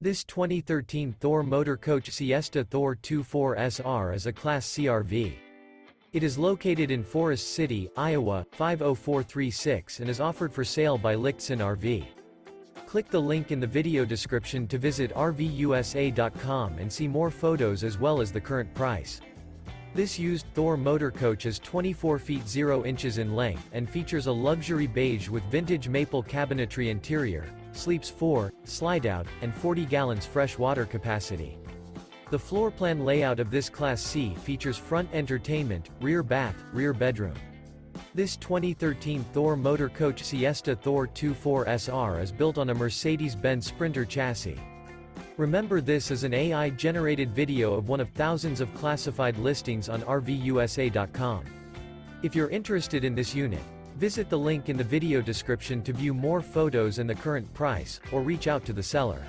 This 2013 Thor Motor Coach Siesta Thor 24 SR is a Class C RV. It is located in Forest City, Iowa, 50436 and is offered for sale by Lichtsinn RV. Click the link in the video description to visit RVUSA.com and see more photos as well as the current price. This used Thor motor coach is 24 feet 0 inches in length and features a luxury beige with vintage maple cabinetry interior, sleeps 4, Slideout, and 40 gallons fresh water capacity. The floor plan layout of this Class C features front entertainment, rear bath, rear bedroom. This 2013 Thor Motor Coach Siesta Thor 24 SR is built on a Mercedes-Benz Sprinter chassis. Remember, this is an AI-generated video of one of thousands of classified listings on RVUSA.com. If you're interested in this unit, visit the link in the video description to view more photos and the current price, or reach out to the seller.